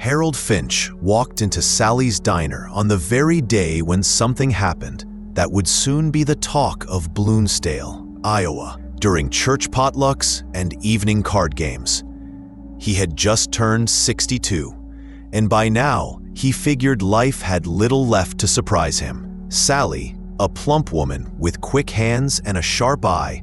Harold Finch walked into Sally's diner on the very day when something happened that would soon be the talk of Bloomsdale, Iowa, during church potlucks and evening card games. He had just turned 62, and by now he figured life had little left to surprise him. Sally, a plump woman with quick hands and a sharp eye,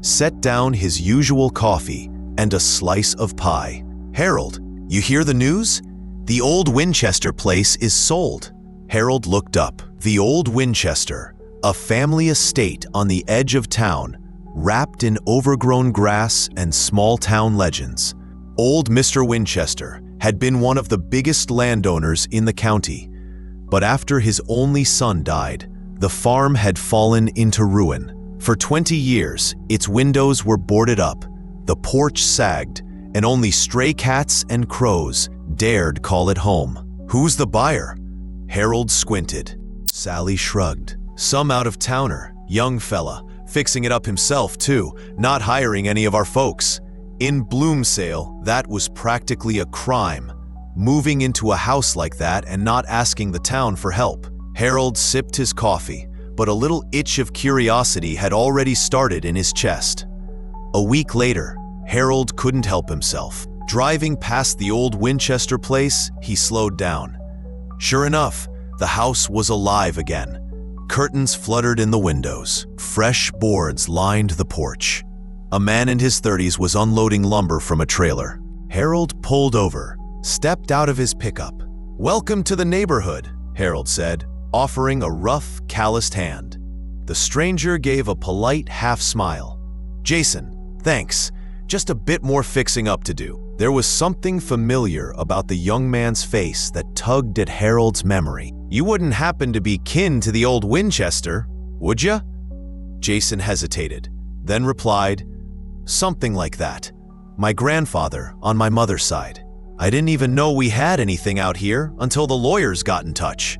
set down his usual coffee and a slice of pie. "Harold, you hear the news? The old Winchester place is sold." Harold looked up. The old Winchester, a family estate on the edge of town, wrapped in overgrown grass and small-town legends. Old Mr. Winchester had been one of the biggest landowners in the county, but after his only son died, the farm had fallen into ruin. For 20 years, its windows were boarded up, the porch sagged, and only stray cats and crows dared call it home. "Who's the buyer?" Harold squinted. Sally shrugged. "Some out-of-towner, young fella, fixing it up himself too, not hiring any of our folks. In Bloomsdale, that was practically a crime, moving into a house like that and not asking the town for help." Harold sipped his coffee, but a little itch of curiosity had already started in his chest. A week later, Harold couldn't help himself. Driving past the old Winchester place, he slowed down. Sure enough, the house was alive again. Curtains fluttered in the windows. Fresh boards lined the porch. A man in his 30s was unloading lumber from a trailer. Harold pulled over, stepped out of his pickup. "Welcome to the neighborhood," Harold said, offering a rough, calloused hand. The stranger gave a polite half-smile. "Jason, thanks. Just a bit more fixing up to do." There was something familiar about the young man's face that tugged at Harold's memory. "You wouldn't happen to be kin to the old Winchester, would ya?" Jason hesitated, then replied, "Something like that. My grandfather on my mother's side. I didn't even know we had anything out here until the lawyers got in touch."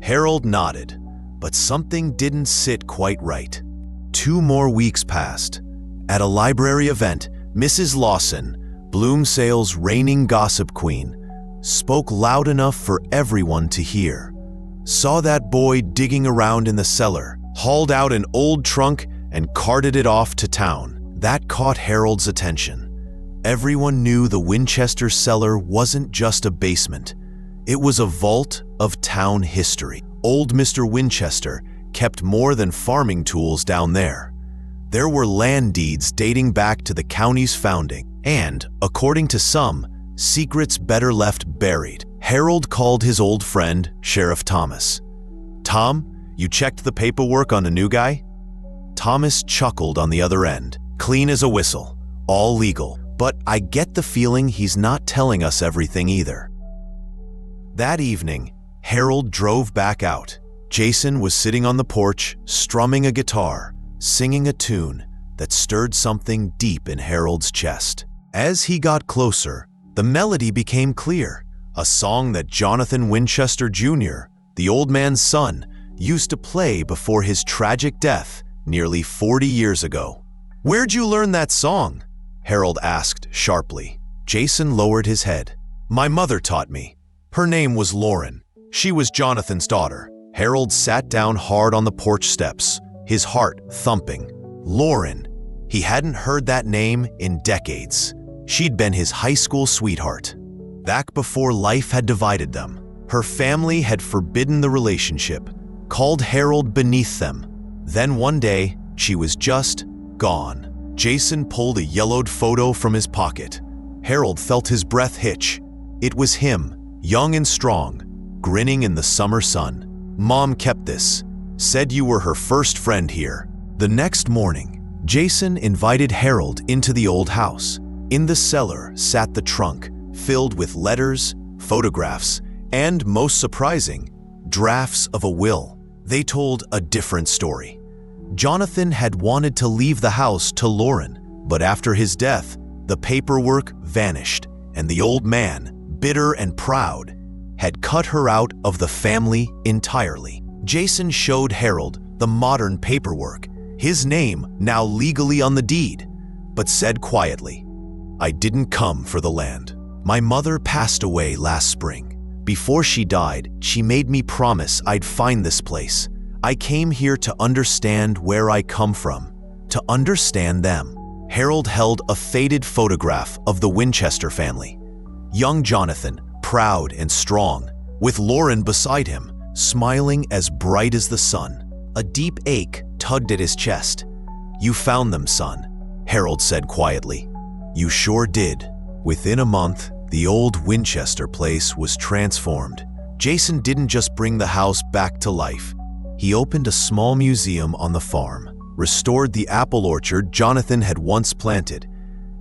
Harold nodded, but something didn't sit quite right. 2 more weeks passed. At a library event, Mrs. Lawson, Bloomsdale's reigning gossip queen, spoke loud enough for everyone to hear. "Saw that boy digging around in the cellar, hauled out an old trunk and carted it off to town." That caught Harold's attention. Everyone knew the Winchester cellar wasn't just a basement. It was a vault of town history. Old Mr. Winchester kept more than farming tools down there. There were land deeds dating back to the county's founding, and, according to some, secrets better left buried. Harold called his old friend, Sheriff Thomas. "Tom, you checked the paperwork on the new guy?" Thomas chuckled on the other end. "Clean as a whistle, all legal, but I get the feeling he's not telling us everything either." That evening, Harold drove back out. Jason was sitting on the porch, strumming a guitar, singing a tune that stirred something deep in Harold's chest. As he got closer, the melody became clear, a song that Jonathan Winchester Jr., the old man's son, used to play before his tragic death nearly 40 years ago. "Where'd you learn that song?" Harold asked sharply. Jason lowered his head. "My mother taught me. Her name was Lauren. She was Jonathan's daughter." Harold sat down hard on the porch steps, his heart thumping. Lauren. He hadn't heard that name in decades. She'd been his high school sweetheart. Back before life had divided them, her family had forbidden the relationship, called Harold beneath them. Then one day, she was just gone. Jason pulled a yellowed photo from his pocket. Harold felt his breath hitch. It was him, young and strong, grinning in the summer sun. "Mom kept this. Said you were her first friend here." The next morning, Jason invited Harold into the old house. In the cellar sat the trunk, filled with letters, photographs, and, most surprising, drafts of a will. They told a different story. Jonathan had wanted to leave the house to Lauren, but after his death, the paperwork vanished, and the old man, bitter and proud, had cut her out of the family entirely. Jason showed Harold the modern paperwork, his name now legally on the deed, but said quietly, "I didn't come for the land. My mother passed away last spring. Before she died, she made me promise I'd find this place. I came here to understand where I come from, to understand them. Harold held a faded photograph of the Winchester family. Young Jonathan, proud and strong, with Lauren beside him, smiling as bright as the sun. A deep ache tugged at his chest. "You found them, son," Harold said quietly. "You sure did." Within a month, the old Winchester place was transformed. Jason didn't just bring the house back to life. He opened a small museum on the farm, restored the apple orchard Jonathan had once planted,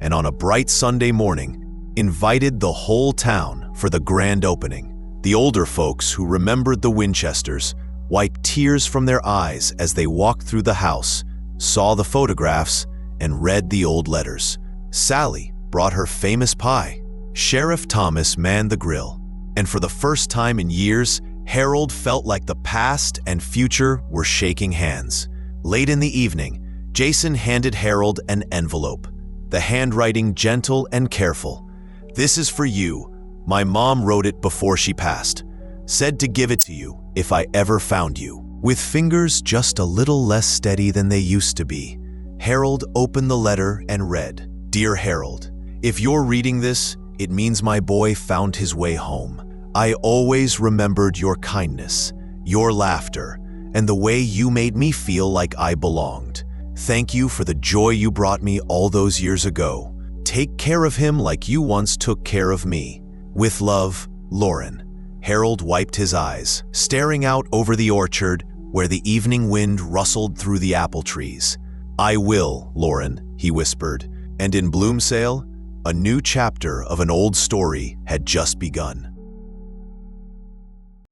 and on a bright Sunday morning, invited the whole town for the grand opening. The older folks who remembered the Winchesters wiped tears from their eyes as they walked through the house, saw the photographs, and read the old letters. Sally brought her famous pie. Sheriff Thomas manned the grill, and for the first time in years, Harold felt like the past and future were shaking hands. Late in the evening, Jason handed Harold an envelope, the handwriting gentle and careful. "This is for you. My mom wrote it before she passed. Said to give it to you if I ever found you." With fingers just a little less steady than they used to be, Harold opened the letter and read, "Dear Harold, if you're reading this, it means my boy found his way home. I always remembered your kindness, your laughter, and the way you made me feel like I belonged. Thank you for the joy you brought me all those years ago. Take care of him like you once took care of me. With love, Lauren." Harold wiped his eyes, staring out over the orchard where the evening wind rustled through the apple trees. "I will, Lauren," he whispered, and in Bloomsdale, a new chapter of an old story had just begun.